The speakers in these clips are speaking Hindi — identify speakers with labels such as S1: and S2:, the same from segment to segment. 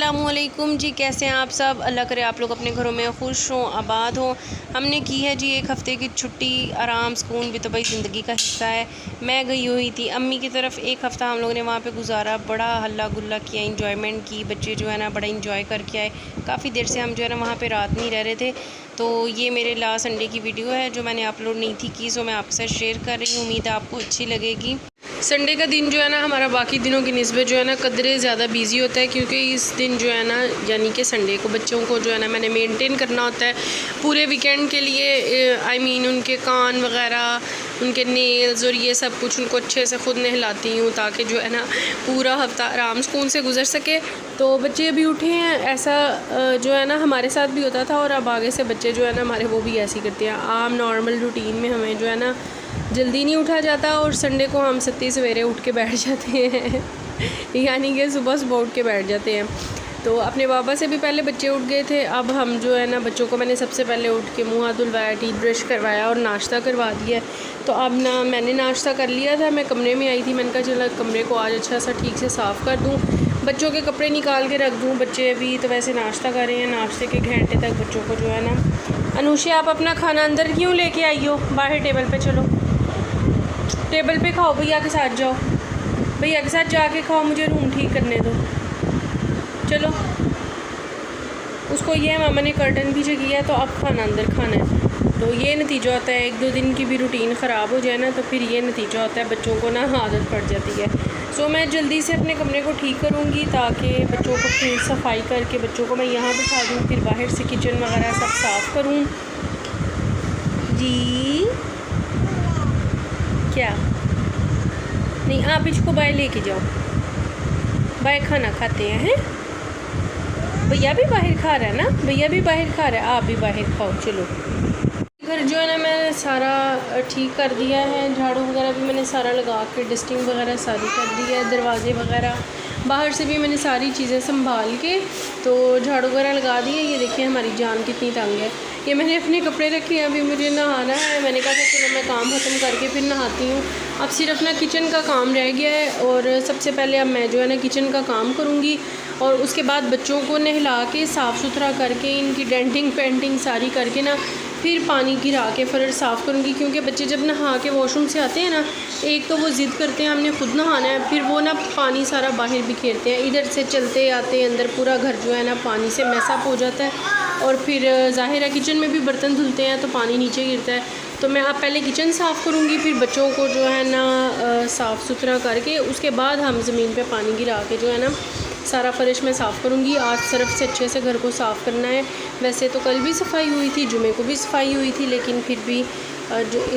S1: अस्सलामुअलैकुम जी, कैसे हैं आप सब। अल्लाह करे आप लोग अपने घरों में खुश हों, आबाद हों। हमने की है जी एक हफ़्ते की छुट्टी, आराम सुकून भी तो भाई ज़िंदगी का हिस्सा है। मैं गई हुई थी अम्मी की तरफ, एक हफ़्ता हम लोगों ने वहाँ पे गुजारा। बड़ा हल्ला गुल्ला किया, इंजॉयमेंट की, बच्चे जो है ना बड़ा इंजॉय करके आए। काफ़ी देर से हम जो है ना वहाँ पर रात नहीं रह रहे थे। तो ये मेरे लास्ट संडे की वीडियो है जो मैंने अपलोड नहीं थी की, सो मैं आपके साथ शेयर कर रही हूँ। उम्मीद है आपको अच्छी लगेगी। संडे का दिन जो है ना हमारा बाकी दिनों की निस्बत जो है ना कदरे ज़्यादा बिजी होता है, क्योंकि इस दिन जो है ना यानी कि संडे को बच्चों को जो है ना मैंने मेंटेन करना होता है पूरे वीकेंड के लिए। आई मीन उनके कान वगैरह, उनके नेल्स और ये सब कुछ उनको अच्छे से ख़ुद नहलाती हूँ ताकि जो है ना पूरा हफ्ता आराम सुकून से गुजर सके। तो बच्चे अभी उठे हैं, ऐसा जो है ना हमारे साथ भी होता था और अब आगे से बच्चे जो है ना हमारे वो भी ऐसे ही करते हैं। आम नॉर्मल रूटीन में हमें जो है ना जल्दी नहीं उठा जाता और संडे को हम सत्ती सवेरे उठ के बैठ जाते हैं यानी कि सुबह सुबह उठ के बैठ जाते हैं। तो अपने बाबा से भी पहले बच्चे उठ गए थे। अब हम जो है ना बच्चों को मैंने सबसे पहले उठ के मुँह हाथ धुलवाया, टीथ ब्रश करवाया और नाश्ता करवा दिया। तो अब ना मैंने नाश्ता कर लिया था, मैं कमरे में आई थी, मैंने कहा चलो कमरे को आज अच्छा सा ठीक से साफ़ कर दूँ, बच्चों के कपड़े निकाल के रख दूँ। बच्चे अभी तो वैसे नाश्ता कर रहे हैं, नाश्ते के घंटे तक बच्चों को जो है ना। अनुषा आप अपना खाना अंदर क्यों लेके आई हो, बाहर टेबल पे चलो, टेबल पे खाओ, भैया के साथ जाओ, भैया के साथ जाके खाओ, मुझे रूम ठीक करने दो, चलो। उसको ये मामा ने कर्टन पीछे किया है तो अब खाना अंदर खाना है। तो ये नतीजा होता है, एक दो दिन की भी रूटीन ख़राब हो जाए ना तो फिर ये नतीजा होता है, बच्चों को ना आदत पड़ जाती है। सो मैं जल्दी से अपने कमरे को ठीक करूँगी ताकि बच्चों को फिर सफाई करके बच्चों को मैं यहाँ बिठा दूँ, फिर बाहर से किचन वगैरह सब साफ़ करूँ। जी क्या नहीं, आप इसको बाहर लेके जाओ, बाहर खाना खाते हैं। भैया भी बाहर खा रहा है ना, भैया भी बाहर खा रहा है, आप भी बाहर खाओ, चलो। घर जो है ना मैंने सारा ठीक कर दिया है, झाड़ू वगैरह भी मैंने सारा लगा के डस्टिंग वगैरह सारी कर दी है, दरवाजे वगैरह बाहर से भी मैंने सारी चीज़ें संभाल के तो झाड़ू वगैरह लगा दी है। ये देखिए हमारी जान कितनी तंग है। ये मैंने अपने कपड़े रखे हैं, अभी मुझे नहाना है, मैंने कहा था चलो मैं काम ख़त्म करके फिर नहाती हूँ। अब सिर्फ ना किचन का काम रह गया है और सबसे पहले अब मैं जो है ना किचन का काम करूँगी और उसके बाद बच्चों को नहला के साफ़ सुथरा करके इनकी डेंटिंग पेंटिंग सारी करके ना फिर पानी गिरा के फिर साफ़ करूँगी, क्योंकि बच्चे जब नहा के वॉशरूम से आते हैं ना, एक तो वो ज़िद करते हैं हमने खुद नहाना है, फिर वो ना पानी सारा बाहर बिखेरते हैं, इधर से चलते आते हैं अंदर पूरा घर जो है ना पानी से मैसअप हो जाता है और फिर ज़ाहिर है किचन में भी बर्तन धुलते हैं तो पानी नीचे गिरता है। तो मैं अब पहले किचन साफ़ करूँगी, फिर बच्चों को जो है ना साफ़ सुथरा करके उसके बाद हम ज़मीन पे पानी गिरा के जो है ना सारा फ़र्श में साफ़ करूँगी। आज तरफ से अच्छे से घर को साफ़ करना है। वैसे तो कल भी सफाई हुई थी, जुमे को भी सफाई हुई थी, लेकिन फिर भी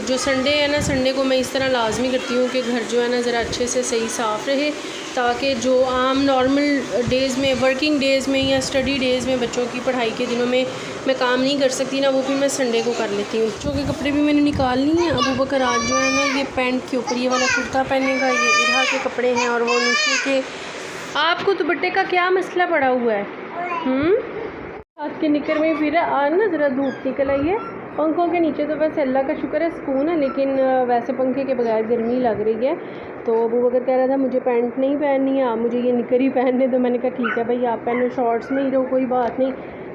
S1: जो संडे है ना, संडे को मैं इस तरह लाजमी करती हूँ कि घर जो है ना ज़रा अच्छे से सही साफ़ रहे, ताकि जो आम नॉर्मल डेज़ में, वर्किंग डेज़ में या स्टडी डेज़ में बच्चों की पढ़ाई के दिनों में मैं काम नहीं कर सकती ना, वो भी मैं संडे को कर लेती हूँ। बच्चों के कपड़े भी मैंने निकाल लिए हैं। अबू बकर आज जो है ना ये पैंट के ऊपर ये वाला कुर्ता पहनेगा, ये इरहा के कपड़े हैं और वो नीचे के। आपको दुपट्टे का क्या मसला पड़ा हुआ है? हाथ के निकर में फिर आज ना ज़रा धूप निकल आई है। पंखों के नीचे तो वैसे अल्लाह का शुक्र है सुकून है, लेकिन वैसे पंखे के बगैर गर्मी लग रही है। तो अबू बकर कह रहा था मुझे पैंट नहीं पहननी है, आप मुझे ये निकर ही पहनने। तो मैंने कहा ठीक है भाई आप पहनो, शॉर्ट्स में ही रहो, कोई बात नहीं।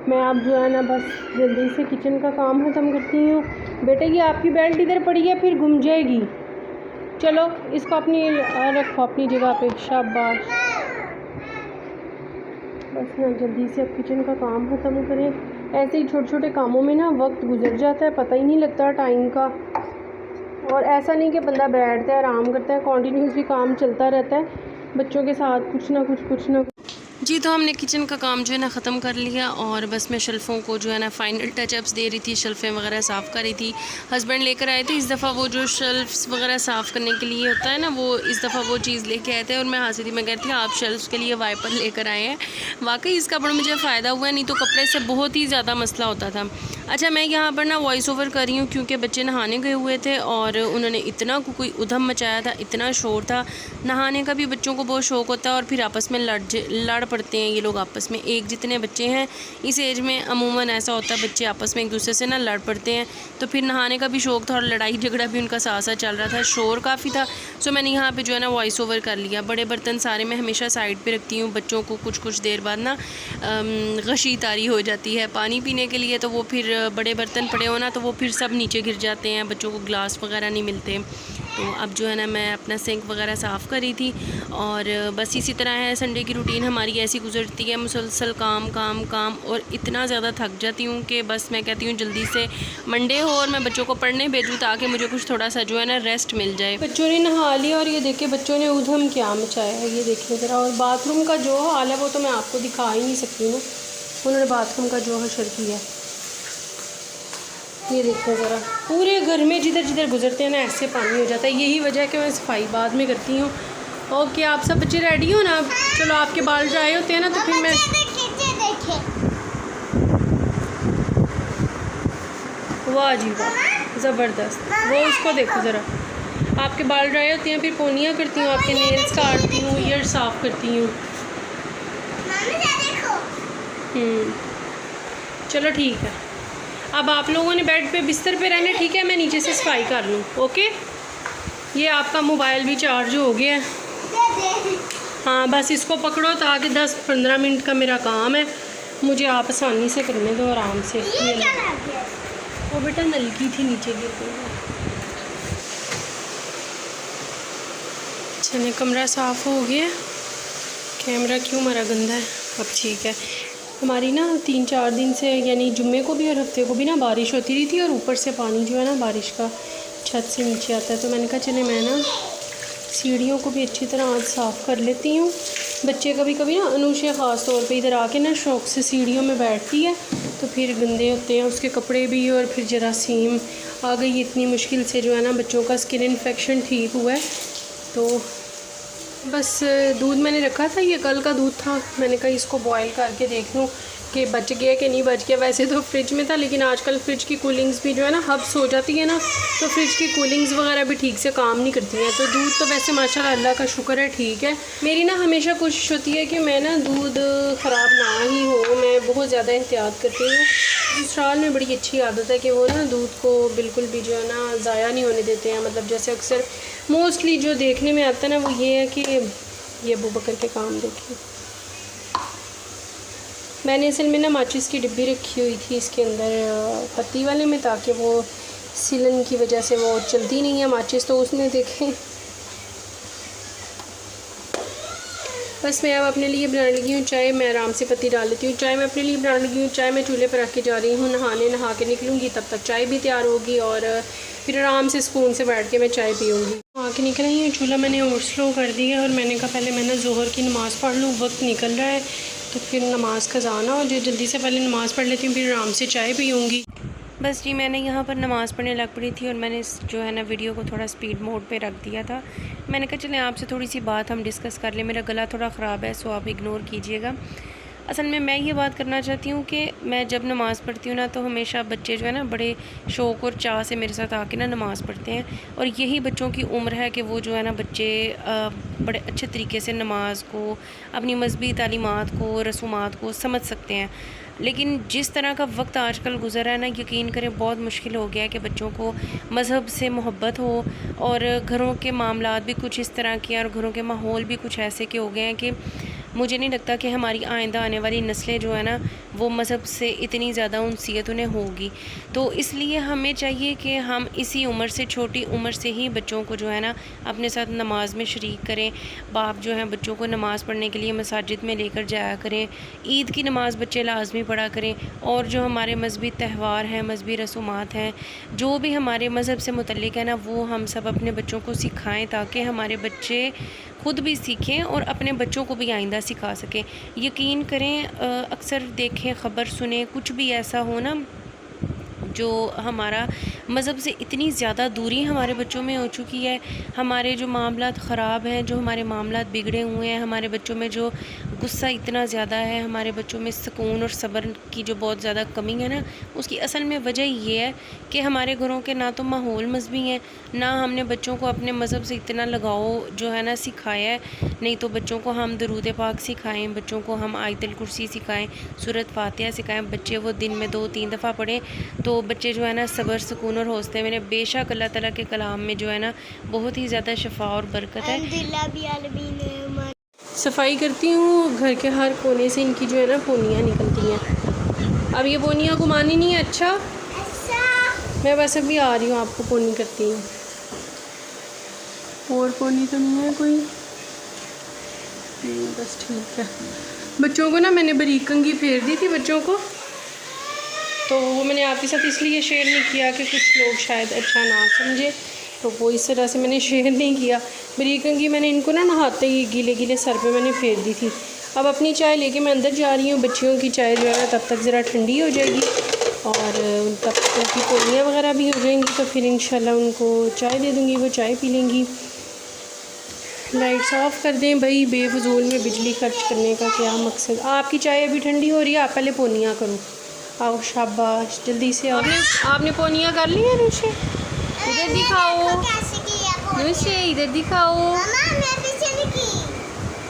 S1: मैं अब जो है ना बस जल्दी से किचन का काम ख़त्म करती हूँ। बेटे ये आपकी बेल्ट इधर पड़ी है, फिर गुम जाएगी। चलो इसको अपनी रखो अपनी जगह पे, शाबाश। बस ना जल्दी से अब किचन का काम ख़त्म करें। ऐसे ही छोटे छोटे कामों में ना वक्त गुजर जाता है, पता ही नहीं लगता टाइम का। और ऐसा नहीं कि बंदा बैठता है आराम करता है, कॉन्टीन्यूसली काम चलता रहता है बच्चों के साथ, कुछ ना कुछ। जी तो हमने किचन का काम जो है ना ख़त्म कर लिया और बस मैं शेल्फ़ों को जो है ना फ़ाइनल टचअप्स दे रही थी, शेल्फ़ें वगैरह साफ़ कर रही थी। हस्बैंड लेकर आए थे इस दफ़ा, वो जो शेल्फ़्स वगैरह साफ़ करने के लिए होता है ना, वो इस दफ़ा वो चीज़ लेके आए थे और मैं हंसी थी, मैं कहती थी आप शेल्फ़्स के लिए वाइपर लेकर आए हैं। वाकई इसका बड़ा मुझे फ़ायदा हुआ, नहीं तो कपड़े से बहुत ही ज़्यादा मसला होता था। अच्छा मैं यहाँ पर ना वॉइस ओवर कर रही हूँ क्योंकि बच्चे नहाने गए हुए थे और उन्होंने इतना कोई उधम मचाया था, इतना शोर था। नहाने का भी बच्चों को बहुत शौक़ होता है और फिर आपस में लड़ पड़ते हैं ये लोग आपस में। एक जितने बच्चे हैं इस एज में अमूमन ऐसा होता है, बच्चे आपस में एक दूसरे से ना लड़ पड़ते हैं। तो फिर नहाने का भी शौक़ था और लड़ाई झगड़ा भी उनका साथ साथ चल रहा था, शोर काफ़ी था। सो मैंने यहाँ पे जो है ना वॉइस ओवर कर लिया। बड़े बर्तन सारे मैं हमेशा साइड पे रखती हूँ, बच्चों को कुछ देर बाद ना गशी तारी हो जाती है पानी पीने के लिए, तो वो फिर बड़े बर्तन पड़े हो ना तो वो फिर सब नीचे गिर जाते हैं, बच्चों को गिलास वगैरह नहीं मिलते। तो अब जो है ना मैं अपना सिंक वगैरह साफ़ करी थी और बस इसी तरह है संडे की रूटीन हमारी ऐसी गुजरती है, मुसलसल काम काम काम। और इतना ज़्यादा थक जाती हूँ कि बस मैं कहती हूँ जल्दी से मंडे हो और मैं बच्चों को पढ़ने भेजूँ ताकि मुझे कुछ थोड़ा सा जो है ना रेस्ट मिल जाए। बच्चों ने नहा लिया और ये देखिए बच्चों ने उधम क्या मचाया है, ये देखिए ज़रा। और बाथरूम का जो हाल है वो तो मैं आपको दिखा ही नहीं सकती हूँ, उन्होंने बाथरूम का जो हशर किया। ये देखो ज़रा, पूरे घर में जिधर जिधर गुजरते हैं ना ऐसे पानी हो जाता है। यही वजह है कि मैं सफाई बाद में करती हूँ। ओके, आप सब बच्चे रेडी हो ना? चलो, आपके बाल ड्राई होते हैं ना तो फिर मैं वाह जी वाह, ज़बरदस्त। वो उसको देखो ज़रा, आपके बाल ड्राई होते हैं, फिर पोनियाँ करती हूँ, आपके नेल्स काटती हूँ, ईयर साफ़ करती हूँ। चलो ठीक है, अब आप लोगों ने बेड पे बिस्तर पे रहना, ठीक है? मैं नीचे से सफाई कर लूँ। ओके, ये आपका मोबाइल भी चार्ज हो गया है। हाँ, बस इसको पकड़ो ताकि 10-15 मिनट का मेरा काम है, मुझे आप आसानी से करने दो आराम से। वो बेटा नलकी थी नीचे गिर गई। चलिए, कमरा साफ़ हो गया। कैमरा क्यों हमारा गंदा है? अब ठीक है। हमारी ना 3-4 दिन से यानी जुम्मे को भी और हफ्ते को भी ना बारिश होती रही थी और ऊपर से पानी जो है ना बारिश का छत से नीचे आता है। तो मैंने कहा चले मैं ना सीढ़ियों को भी अच्छी तरह आज साफ़ कर लेती हूँ। बच्चे कभी कभी ना अनुषा ख़ास तौर पे इधर आके ना शौक़ से सीढ़ियों में बैठती है तो फिर गंदे होते हैं उसके कपड़े भी और फिर जरासीम आ गई इतनी मुश्किल से जो है ना बच्चों का स्किन इन्फेक्शन ठीक हुआ है। तो बस दूध मैंने रखा था, ये कल का दूध था, मैंने कहा इसको बॉईल करके देख लूँ कि बच गया कि नहीं बच गया। वैसे तो फ्रिज में था, लेकिन आजकल फ्रिज की कूलिंग्स भी जो है ना हब्स हो जाती है ना, तो फ्रिज की कूलिंग्स वगैरह भी ठीक से काम नहीं करती हैं। तो दूध तो वैसे माशाल्लाह अल्लाह का शुक्र है ठीक है। मेरी ना हमेशा कोशिश होती है कि मैं ना दूध ख़राब ना ही हो, मैं बहुत ज़्यादा एहतियात करती हूँ। ससुराल में बड़ी अच्छी आदत है कि वो ना दूध को बिल्कुल भी जो है ना ज़ाया नहीं होने देते हैं। मतलब जैसे अक्सर मोस्टली जो देखने में आता है ना वो ये है कि ये अबू बकर के काम देखिए। मैंने असल में ना माचिस की डिब्बी रखी हुई थी इसके अंदर पत्ती वाले में, ताकि वो सिलन की वजह से वो चलती नहीं है माचिस, तो उसने देखें। बस मैं अब अपने लिए बनाने लगी हूँ चाय। मैं आराम से पत्ती डाल लेती हूँ। चाय मैं अपने लिए बनाने लगी हूँ। चाय मैं चूल्हे पर रख के जा रही हूँ नहाने, नहा के निकलूँगी तब तक चाय भी तैयार होगी और फिर आराम से सुकून से बैठ के मैं चाय पीऊँगी। नहा के निकल रही हूँ, चूल्हा मैंने और स्लो कर दिया और मैंने कहा पहले मैं ना ज़ोहर की नमाज़ पढ़ लूँ, वक्त निकल रहा है तो फिर नमाज का जाना हो, जो जल्दी से पहले नमाज़ पढ़ लेती हूँ फिर आराम से चाय पीऊँगी। बस जी, मैंने यहाँ पर नमाज़ पढ़ने लग पड़ी थी और मैंने जो है ना वीडियो को थोड़ा स्पीड मोड पे रख दिया था। मैंने कहा चलें आपसे थोड़ी सी बात हम डिस्कस कर लें। मेरा गला थोड़ा ख़राब है सो आप इग्नोर कीजिएगा। असल में मैं ये बात करना चाहती हूँ कि मैं जब नमाज़ पढ़ती हूँ ना तो हमेशा बच्चे जो है ना बड़े शौक़ और चाह से मेरे साथ आके ना नमाज़ पढ़ते हैं और यही बच्चों की उम्र है कि वो जो है ना बच्चे बड़े अच्छे तरीके से नमाज को, अपनी मज़हबी तालीमात को, रसूमात को समझ सकते हैं। लेकिन जिस तरह का वक्त आजकल गुज़र रहा है ना, यकीन करें बहुत मुश्किल हो गया है कि बच्चों को मज़हब से मोहब्बत हो और घरों के मामलात भी कुछ इस तरह के और घरों के माहौल भी कुछ ऐसे के हो गए हैं कि मुझे नहीं लगता कि हमारी आइंदा आने वाली नस्लें जो है ना वो मज़हब से इतनी ज़्यादा उनसियत उन्हें होगी। तो इसलिए हमें चाहिए कि हम इसी उम्र से, छोटी उम्र से ही बच्चों को जो है ना अपने साथ नमाज में शरीक करें। बाप जो हैं बच्चों को नमाज़ पढ़ने के लिए मसाजिद में लेकर जाया करें। ईद की नमाज़ बच्चे लाजमी पढ़ा करें और जो हमारे मजहबी त्यौहार हैं, मजहबी रसूमात हैं, जो भी हमारे मज़हब से मुतल्लिक़ है ना वो हम सब अपने बच्चों को सिखाएँ ताकि हमारे बच्चे खुद भी सीखें और अपने बच्चों को भी आइंदा सिखा सकें। यकीन करें अक्सर देखें, ख़बर सुने, कुछ भी ऐसा हो ना जो हमारा मज़हब से इतनी ज़्यादा दूरी हमारे बच्चों में हो चुकी है, हमारे जो मामलात ख़राब हैं, जो हमारे मामलात बिगड़े हुए हैं, हमारे बच्चों में जो गुस्सा इतना ज़्यादा है, हमारे बच्चों में सुकून और सब्र की जो बहुत ज़्यादा कमी है ना, उसकी असल में वजह ये है कि हमारे घरों के ना तो माहौल मजहबी हैं, ना हमने बच्चों को अपने मज़हब से इतना लगाव जो है ना सिखाया है। नहीं तो बच्चों को हम दरूद पाक सिखाएं, बच्चों को हम आयतुल कुर्सी सिखाएं, सूरत फातिहा सिखाएं, बच्चे वो दिन में 2-3 दफ़ा पढ़ें तो बच्चे जो है ना सब्र सुकून और हौसले में। बेशक अल्लाह ताला के कलाम में जो है ना बहुत ही ज़्यादा शफा और बरकत है। सफाई करती हूँ, घर के हर कोने से इनकी जो है ना पोनियाँ निकलती हैं। अब ये पोनियाँ घुमानी नहीं है। अच्छा मैं बस अभी आ रही हूँ, आपको पोनी करती हूँ। और पोनी तो नहीं है कोई, बस ठीक है। बच्चों को ना मैंने बारीक कंघी फेर दी थी बच्चों को, तो वो मैंने आपके साथ इसलिए शेयर नहीं किया कि कुछ लोग शायद अच्छा ना समझे, तो वो इस तरह से मैंने शेयर नहीं किया। बारीक कंघी मैंने इनको ना नहाते ही गीले गीले सर पे मैंने फेर दी थी। अब अपनी चाय लेके मैं अंदर जा रही हूँ। बच्चियों की चाय जो है तब तक ज़रा ठंडी हो जाएगी और तब तक उनकी पोनियाँ वगैरह भी हो जाएंगी, तो फिर इंशाल्लाह उनको चाय दे दूँगी, वो चाय पी लेंगी। लाइट्स ऑफ कर दें भाई, बेफजूल में बिजली खर्च करने का क्या मकसद। आपकी चाय अभी ठंडी हो रही है, आप पहले पोनियाँ करो। आओ शाबाश, जल्दी से आओ। आपने पोनियाँ कर ली हैं नुशे? इधर दिखाओ नुशे, इधर दिखाओ।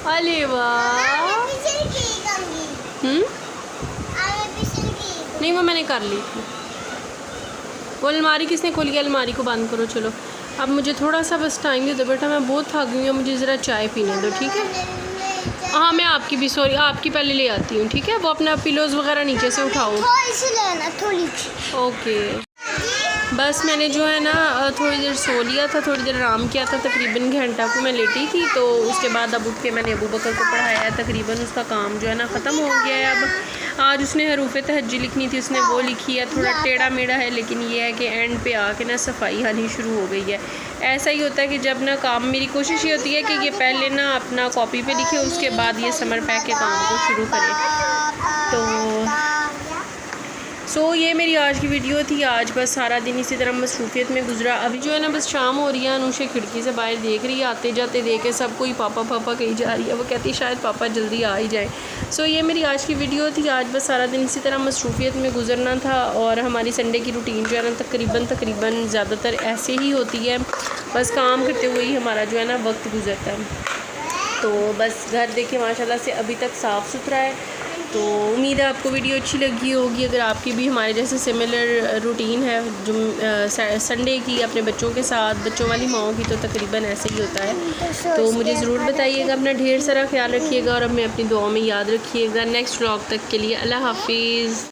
S1: अरे वाह, नहीं वो मैंने कर ली थी। वो अलमारी किसने खोली है? अलमारी को बंद करो। चलो अब मुझे थोड़ा सा बस टाइम दे दो बेटा, मैं बहुत थक गई हूँ, मुझे ज़रा चाय पीने दो, ठीक है? हाँ मैं आपकी भी, सॉरी आपकी पहले ले आती हूँ, ठीक है? वो अपना पिलोज़ वगैरह नीचे से उठाओ। ओके बस मैंने जो है ना थोड़ी देर सो लिया था, थोड़ी देर आराम किया था, तकरीबन घंटा को मैं लेटी थी। तो उसके बाद अब उठ के मैंने अबू बकर को पढ़ाया है, तकरीबन उसका काम जो है ना ख़त्म हो गया है। अब आज उसने हरूफ तहज्जुद लिखनी थी, उसने वो लिखी है, थोड़ा टेढ़ा मेढ़ा है, लेकिन ये है कि एंड पे आके ना सफाई आनी शुरू हो गई है। ऐसा ही होता है कि जब ना काम, मेरी कोशिश ये होती है कि ये पहले ना अपना कॉपी पे लिखे, उसके बाद ये समर पैक के काम को शुरू करें। तो ये मेरी आज की वीडियो थी। आज बस सारा दिन इसी तरह मसरूफियत में गुजरा। अभी जो है ना बस शाम हो रही है, अनुषा खिड़की से बाहर देख रही है, आते जाते देखे सब कोई पापा पापा कही जा रही है, वो कहती है शायद पापा जल्दी आ ही जाए। ये मेरी आज की वीडियो थी। आज बस सारा दिन इसी तरह मसरूफियत में गुजरना था और हमारी संडे की रूटीन जो है ना तकरीबन ज़्यादातर ऐसे ही होती है, बस काम करते हुए ही हमारा जो है ना वक्त गुजरता है। तो बस घर देखे माशाल्लाह से अभी तक साफ़ सुथरा है। तो उम्मीद है आपको वीडियो अच्छी लगी होगी। अगर आपकी भी हमारे जैसे सिमिलर रूटीन है जो संडे की अपने बच्चों के साथ, बच्चों वाली माओं की, तो तकरीबन ऐसे ही होता है। तो मुझे ज़रूर बताइएगा, अपना ढेर सारा ख्याल रखिएगा और हमें अपनी दुआओं में याद रखिएगा। नेक्स्ट व्लॉग तक के लिए अल्लाह हाफिज़।